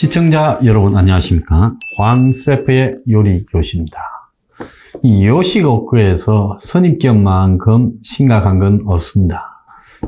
시청자 여러분 안녕하십니까? 황셰프의 요리 교시입니다. 이 요식업계에서 선입견만큼 심각한 건 없습니다.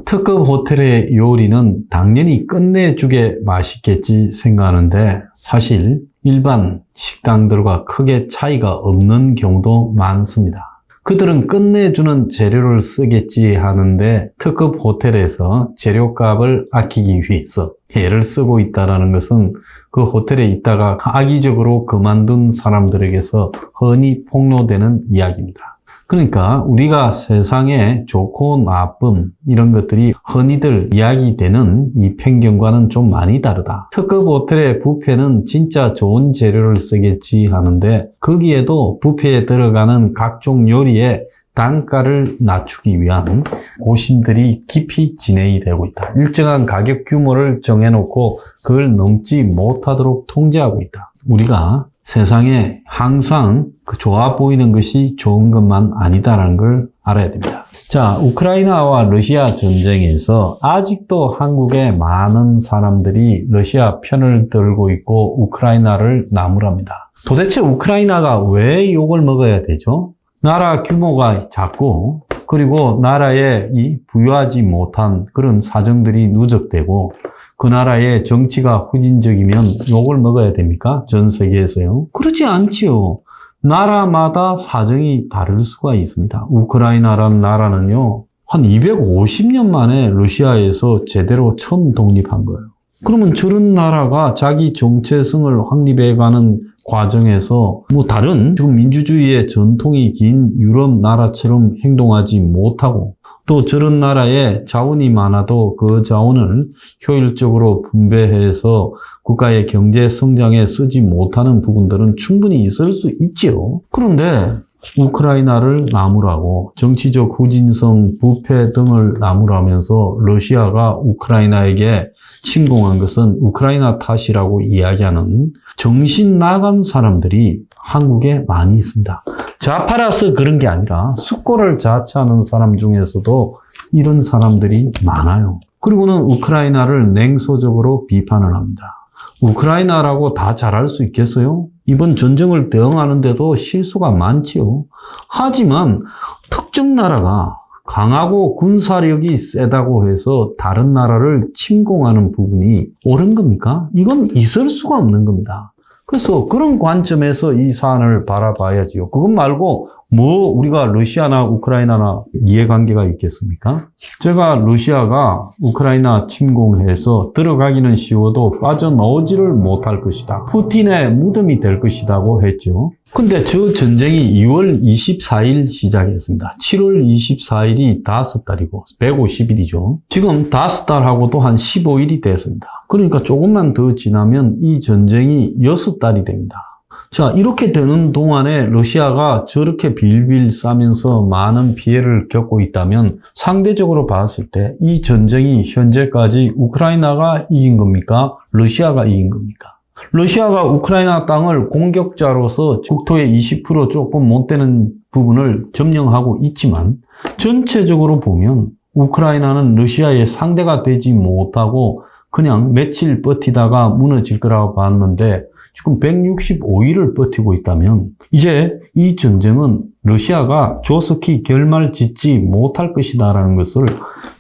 특급 호텔의 요리는 당연히 끝내주게 맛있겠지 생각하는데 사실 일반 식당들과 크게 차이가 없는 경우도 많습니다. 그들은 끝내주는 재료를 쓰겠지 하는데 특급 호텔에서 재료값을 아끼기 위해서 애를 쓰고 있다는 것은 그 호텔에 있다가 악의적으로 그만둔 사람들에게서 흔히 폭로되는 이야기입니다. 그러니까 우리가 세상에 좋고 나쁨 이런 것들이 흔히들 이야기되는 이 편견과는 좀 많이 다르다. 특급 호텔의 뷔페는 진짜 좋은 재료를 쓰겠지 하는데 거기에도 뷔페에 들어가는 각종 요리의 단가를 낮추기 위한 고심들이 깊이 진행이 되고 있다. 일정한 가격 규모를 정해놓고 그걸 넘지 못하도록 통제하고 있다. 우리가 세상에 항상 그 좋아 보이는 것이 좋은 것만 아니다라는 걸 알아야 됩니다. 자, 우크라이나와 러시아 전쟁에서 아직도 한국의 많은 사람들이 러시아 편을 들고 있고 우크라이나를 나무랍니다. 도대체 우크라이나가 왜 욕을 먹어야 되죠? 나라 규모가 작고 그리고 나라에 이 부유하지 못한 그런 사정들이 누적되고 그 나라의 정치가 후진적이면 욕을 먹어야 됩니까? 전 세계에서요? 그렇지 않지요. 나라마다 사정이 다를 수가 있습니다. 우크라이나라는 나라는요, 한 250년 만에 러시아에서 제대로 처음 독립한 거예요. 그러면 저런 나라가 자기 정체성을 확립해가는 과정에서 뭐 다른 지금 민주주의의 전통이 긴 유럽 나라처럼 행동하지 못하고 또 저런 나라에 자원이 많아도 그 자원을 효율적으로 분배해서 국가의 경제 성장에 쓰지 못하는 부분들은 충분히 있을 수 있지요. 그런데 우크라이나를 나무라고 정치적 후진성, 부패 등을 나무라면서 러시아가 우크라이나에게 침공한 것은 우크라이나 탓이라고 이야기하는 정신 나간 사람들이 한국에 많이 있습니다. 좌파라서 그런 게 아니라 숙고를 자처하는 사람 중에서도 이런 사람들이 많아요. 그리고는 우크라이나를 냉소적으로 비판을 합니다. 우크라이나라고 다 잘할 수 있겠어요? 이번 전쟁을 대응하는데도 실수가 많지요. 하지만 특정 나라가 강하고 군사력이 세다고 해서 다른 나라를 침공하는 부분이 옳은 겁니까? 이건 있을 수가 없는 겁니다. 그래서 그런 관점에서 이 사안을 바라봐야지요. 그것 말고 뭐 우리가 러시아나 우크라이나나 이해관계가 있겠습니까? 제가 러시아가 우크라이나 침공해서 들어가기는 쉬워도 빠져나오지를 못할 것이다. 푸틴의 무덤이 될 것이라고 했죠. 근데 저 전쟁이 2월 24일 시작했습니다. 7월 24일이 5달이고 150일이죠. 지금 5달하고도 한 15일이 됐습니다. 그러니까 조금만 더 지나면 이 전쟁이 6달이 됩니다. 자, 이렇게 되는 동안에 러시아가 저렇게 빌빌 싸면서 많은 피해를 겪고 있다면 상대적으로 봤을 때 이 전쟁이 현재까지 우크라이나가 이긴 겁니까? 러시아가 이긴 겁니까? 러시아가 우크라이나 땅을 공격자로서 국토의 20% 조금 못 되는 부분을 점령하고 있지만 전체적으로 보면 우크라이나는 러시아의 상대가 되지 못하고 그냥 며칠 버티다가 무너질 거라고 봤는데 지금 165일을 버티고 있다면 이제 이 전쟁은 러시아가 조속히 결말 짓지 못할 것이다라는 것을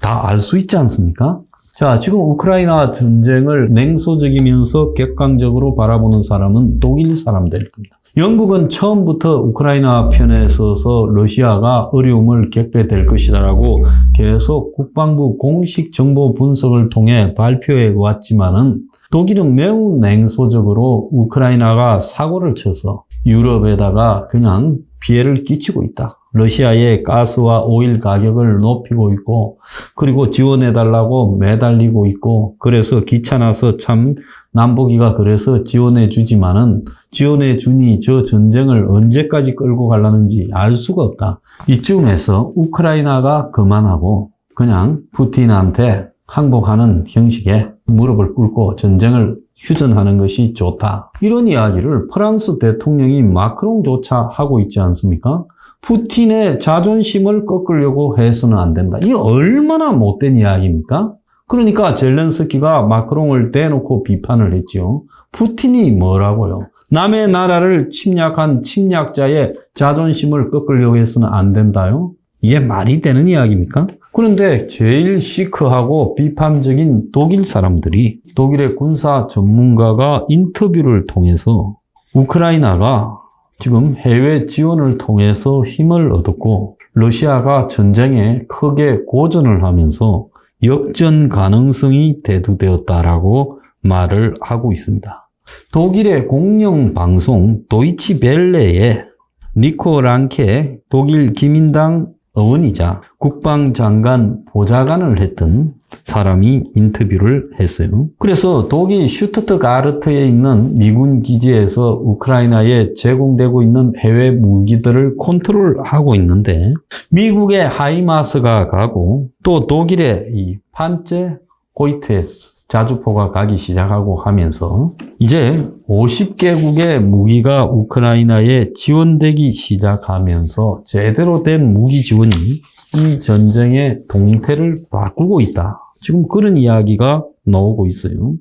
다 알 수 있지 않습니까? 자, 지금 우크라이나 전쟁을 냉소적이면서 객관적으로 바라보는 사람은 독일 사람들일 겁니다. 영국은 처음부터 우크라이나 편에 서서 러시아가 어려움을 겪게 될 것이다라고 계속 국방부 공식 정보 분석을 통해 발표해 왔지만은 독일은 매우 냉소적으로 우크라이나가 사고를 쳐서 유럽에다가 그냥 피해를 끼치고 있다. 러시아의 가스와 오일 가격을 높이고 있고 그리고 지원해달라고 매달리고 있고 그래서 귀찮아서 참 남보기가 그래서 지원해 주지만은 지원해 주니 저 전쟁을 언제까지 끌고 가려는지 알 수가 없다. 이쯤에서 우크라이나가 그만하고 그냥 푸틴한테 항복하는 형식의 무릎을 꿇고 전쟁을 휴전하는 것이 좋다. 이런 이야기를 프랑스 대통령이 마크롱조차 하고 있지 않습니까? 푸틴의 자존심을 꺾으려고 해서는 안 된다. 이게 얼마나 못된 이야기입니까? 그러니까 젤렌스키가 마크롱을 대놓고 비판을 했죠. 푸틴이 뭐라고요? 남의 나라를 침략한 침략자의 자존심을 꺾으려고 해서는 안 된다요? 이게 말이 되는 이야기입니까? 그런데 제일 시크하고 비판적인 독일 사람들이 독일의 군사 전문가가 인터뷰를 통해서 우크라이나가 지금 해외 지원을 통해서 힘을 얻었고 러시아가 전쟁에 크게 고전을 하면서 역전 가능성이 대두되었다라고 말을 하고 있습니다. 독일의 공영 방송 도이치 벨레의 니코 랑케 독일 기민당 의원이자 국방장관 보좌관을 했던 사람이 인터뷰를 했어요. 그래서 독일 슈투트가르트에 있는 미군 기지에서 우크라이나에 제공되고 있는 해외 무기들을 컨트롤하고 있는데 미국의 하이마스가 가고 또 독일의 이 판체 고이테스 자주포가 가기 시작하고 하면서 이제 50개국의 무기가 우크라이나에 지원되기 시작하면서 제대로 된 무기 지원이 이 전쟁의 동태를 바꾸고 있다. 지금 그런 이야기가 나오고 있어요.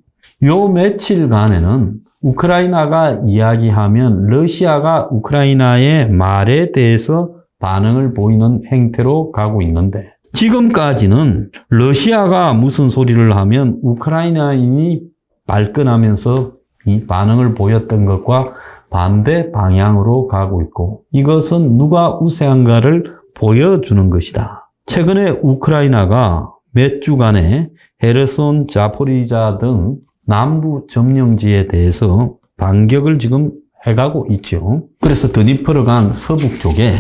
요 며칠간에는 우크라이나가 이야기하면 러시아가 우크라이나의 말에 대해서 반응을 보이는 행태로 가고 있는데 지금까지는 러시아가 무슨 소리를 하면 우크라이나인이 발끈하면서 이 반응을 보였던 것과 반대 방향으로 가고 있고 이것은 누가 우세한가를 보여주는 것이다. 최근에 우크라이나가 몇 주간에 헤르손, 자포리자 등 남부 점령지에 대해서 반격을 지금 해가고 있죠. 그래서 드니프르강 서북 쪽에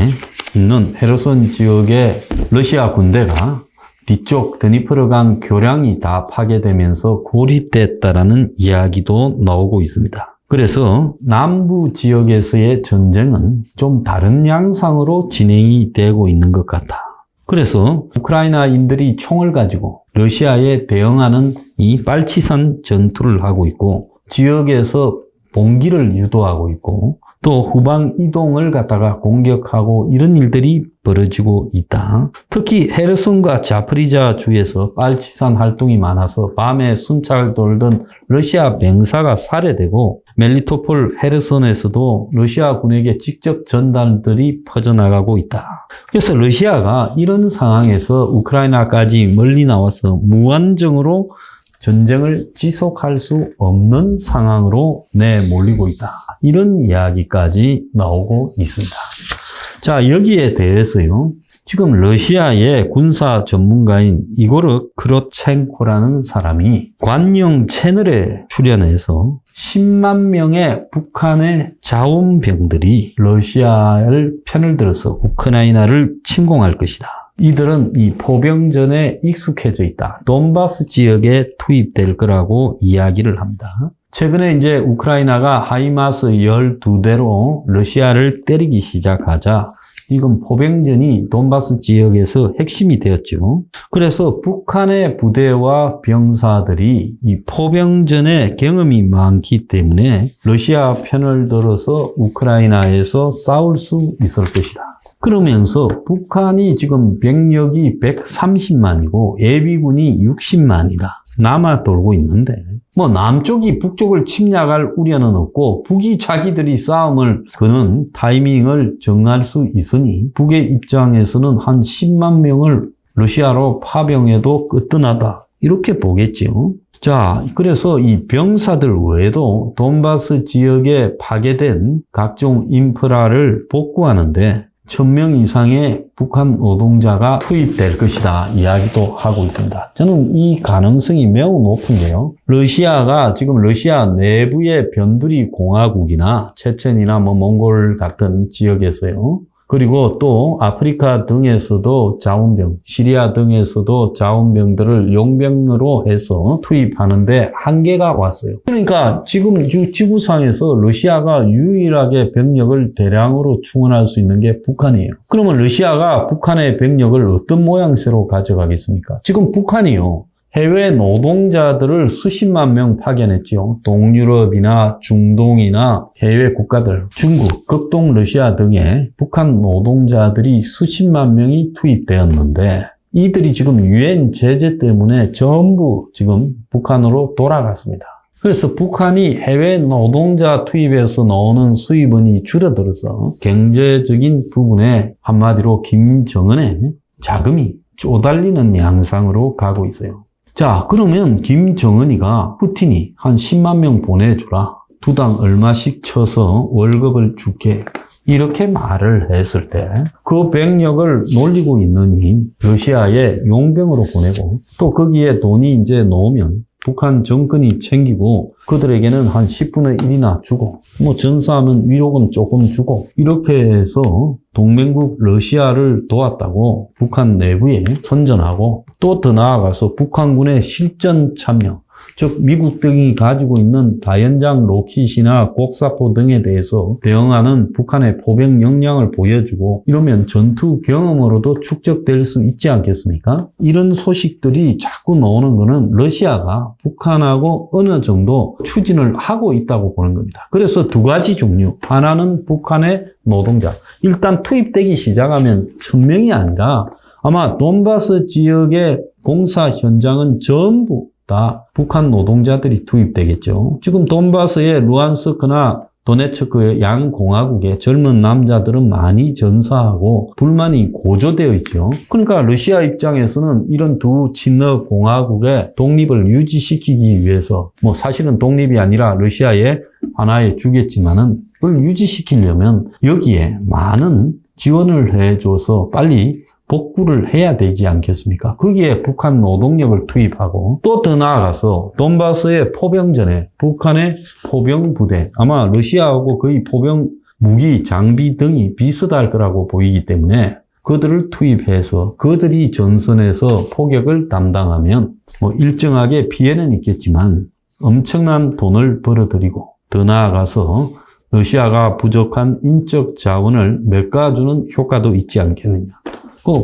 있는 헤르손 지역의 러시아 군대가 뒤쪽 드니프르강 교량이 다 파괴되면서 고립됐다라는 이야기도 나오고 있습니다. 그래서 남부 지역에서의 전쟁은 좀 다른 양상으로 진행이 되고 있는 것 같다. 그래서 우크라이나인들이 총을 가지고 러시아에 대응하는 이 빨치산 전투를 하고 있고 지역에서 봉기를 유도하고 있고 또 후방 이동을 갖다가 공격하고 이런 일들이 벌어지고 있다. 특히 헤르손과 자프리자 주에서 빨치산 활동이 많아서 밤에 순찰 돌던 러시아 병사가 살해되고 멜리토폴 헤르손에서도 러시아 군에게 직접 전달들이 퍼져나가고 있다. 그래서 러시아가 이런 상황에서 우크라이나까지 멀리 나와서 무한정으로 전쟁을 지속할 수 없는 상황으로 내몰리고 있다. 이런 이야기까지 나오고 있습니다. 자, 여기에 대해서요. 지금 러시아의 군사 전문가인 이고르 크로첸코라는 사람이 관영 채널에 출연해서 10만 명의 북한의 자원병들이 러시아를 편을 들어서 우크라이나를 침공할 것이다. 이들은 이 포병전에 익숙해져 있다. 돈바스 지역에 투입될 거라고 이야기를 합니다. 최근에 이제 우크라이나가 하이마스 12대로 러시아를 때리기 시작하자 지금 포병전이 돈바스 지역에서 핵심이 되었죠. 그래서 북한의 부대와 병사들이 이 포병전에 경험이 많기 때문에 러시아 편을 들어서 우크라이나에서 싸울 수 있을 것이다. 그러면서 북한이 지금 병력이 130만이고 예비군이 60만이라 남아 돌고 있는데 뭐 남쪽이 북쪽을 침략할 우려는 없고 북이 자기들이 싸움을 거는 타이밍을 정할 수 있으니 북의 입장에서는 한 10만 명을 러시아로 파병해도 끄트나다 이렇게 보겠죠. 자, 그래서 이 병사들 외에도 돈바스 지역에 파괴된 각종 인프라를 복구하는데 1000명 이상의 북한 노동자가 투입될 것이다 이야기도 하고 있습니다. 저는 이 가능성이 매우 높은데요. 러시아가 지금 러시아 내부의 변두리 공화국이나 체첸이나 몽골 같은 지역에서요. 그리고 또 아프리카 등에서도 자원병, 시리아 등에서도 자원병들을 용병으로 해서 투입하는데 한계가 왔어요. 그러니까 지금 지구상에서 러시아가 유일하게 병력을 대량으로 충원할 수 있는 게 북한이에요. 그러면 러시아가 북한의 병력을 어떤 모양새로 가져가겠습니까? 지금 북한이요. 해외 노동자들을 수십만 명 파견했죠. 동유럽이나 중동이나 해외 국가들, 중국, 극동 러시아 등에 북한 노동자들이 수십만 명이 투입되었는데 이들이 지금 유엔 제재 때문에 전부 지금 북한으로 돌아갔습니다. 그래서 북한이 해외 노동자 투입에서 나오는 수입원이 줄어들어서 경제적인 부분에 한마디로 김정은의 자금이 쪼달리는 양상으로 가고 있어요. 자, 그러면 김정은이가 푸틴이 한 10만 명 보내주라. 두 당 얼마씩 쳐서 월급을 줄게. 이렇게 말을 했을 때 그 병력을 놀리고 있느니 러시아에 용병으로 보내고 또 거기에 돈이 이제 넣으면 북한 정권이 챙기고 그들에게는 한 10분의 1이나 주고 뭐 전사하면 위로금 조금 주고 이렇게 해서 동맹국 러시아를 도왔다고 북한 내부에 선전하고 또 더 나아가서 북한군의 실전 참여 즉 미국 등이 가지고 있는 다연장 로켓이나 곡사포 등에 대해서 대응하는 북한의 포병 역량을 보여주고 이러면 전투 경험으로도 축적될 수 있지 않겠습니까? 이런 소식들이 자꾸 나오는 거는 러시아가 북한하고 어느 정도 추진을 하고 있다고 보는 겁니다. 그래서 두 가지 종류. 하나는 북한의 노동자. 일단 투입되기 시작하면 1000명이 아니라 아마 돈바스 지역의 공사 현장은 전부 다 북한 노동자들이 투입되겠죠. 지금 돈바스의 루안스크나 도네츠크의 양공화국의 젊은 남자들은 많이 전사하고 불만이 고조되어 있죠. 그러니까 러시아 입장에서는 이런 두 친러 공화국의 독립을 유지시키기 위해서 뭐 사실은 독립이 아니라 러시아에 하나에 주겠지만은 그걸 유지시키려면 여기에 많은 지원을 해줘서 빨리 복구를 해야 되지 않겠습니까? 거기에 북한 노동력을 투입하고 또 더 나아가서 돈바스의 포병전에 북한의 포병 부대 아마 러시아하고 거의 포병 무기 장비 등이 비슷할 거라고 보이기 때문에 그들을 투입해서 그들이 전선에서 포격을 담당하면 뭐 일정하게 피해는 있겠지만 엄청난 돈을 벌어들이고 더 나아가서 러시아가 부족한 인적 자원을 메꿔주는 효과도 있지 않겠느냐.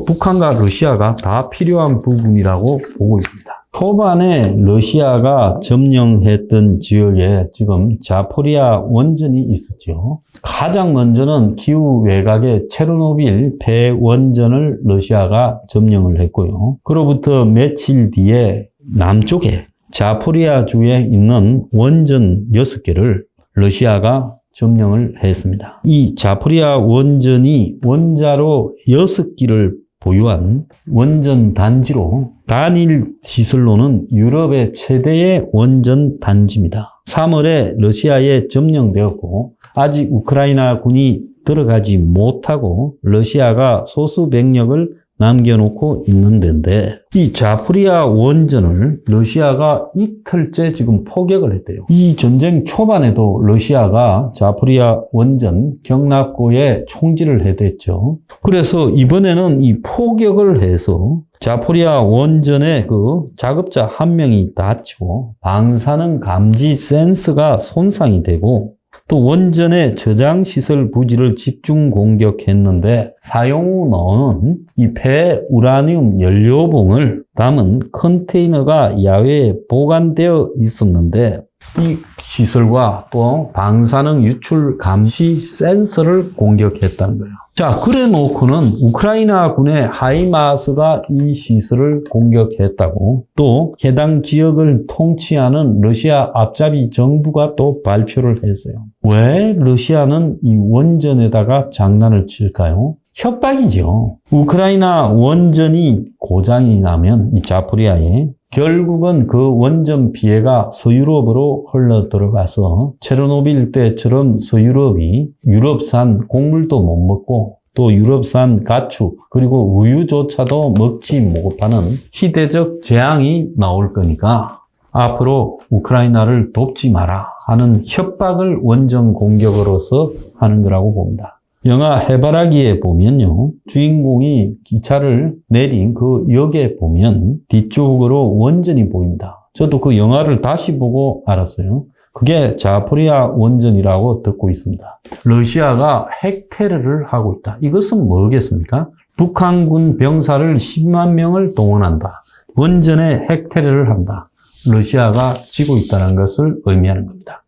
북한과 러시아가 다 필요한 부분이라고 보고 있습니다. 초반에 러시아가 점령했던 지역에 지금 자포리아 원전이 있었죠. 가장 먼저는 기후 외곽의 체르노빌 폐원전을 러시아가 점령을 했고요. 그로부터 며칠 뒤에 남쪽에 자포리아주에 있는 원전 6개를 러시아가 점령을 했습니다. 이 자포리아 원전이 원자로 6기를 보유한 원전 단지로 단일 시설로는 유럽의 최대의 원전 단지입니다. 3월에 러시아에 점령되었고 아직 우크라이나 군이 들어가지 못하고 러시아가 소수 병력을 남겨놓고 있는 데인데 이 자포리아 원전을 러시아가 이틀째 지금 포격을 했대요. 이 전쟁 초반에도 러시아가 자포리아 원전 경납고에 총질을 해댔죠. 그래서 이번에는 이 포격을 해서 자포리아 원전의 그 작업자 1명이 다치고 방사능 감지 센서가 손상이 되고 또 원전의 저장시설 부지를 집중 공격했는데 사용 후 나오는 이 폐우라늄 연료봉을 담은 컨테이너가 야외에 보관되어 있었는데 이 시설과 또 방사능 유출 감시 센서를 공격했다는 거예요. 자, 그래 놓고는 우크라이나 군의 하이마스가 이 시설을 공격했다고 또 해당 지역을 통치하는 러시아 앞잡이 정부가 또 발표를 했어요. 왜 러시아는 이 원전에다가 장난을 칠까요? 협박이죠. 우크라이나 원전이 고장이 나면 이 자포리아에 결국은 그 원전 피해가 서유럽으로 흘러 들어가서 체르노빌 때처럼 서유럽이 유럽산 곡물도 못 먹고 또 유럽산 가축 그리고 우유조차도 먹지 못하는 시대적 재앙이 나올 거니까 앞으로 우크라이나를 돕지 마라 하는 협박을 원전 공격으로서 하는 거라고 봅니다. 영화 해바라기에 보면요. 주인공이 기차를 내린 그 역에 보면 뒤쪽으로 원전이 보입니다. 저도 그 영화를 다시 보고 알았어요. 그게 자포리아 원전이라고 듣고 있습니다. 러시아가 핵 테러를 하고 있다. 이것은 뭐겠습니까? 북한군 병사를 10만 명을 동원한다. 원전에 핵 테러를 한다. 러시아가 지고 있다는 것을 의미하는 겁니다.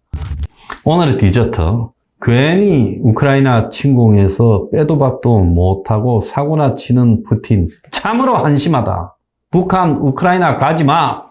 오늘의 디저트. 괜히 우크라이나 침공해서 빼도 박도 못하고 사고나 치는 푸틴. 참으로 한심하다. 북한, 우크라이나 가지 마!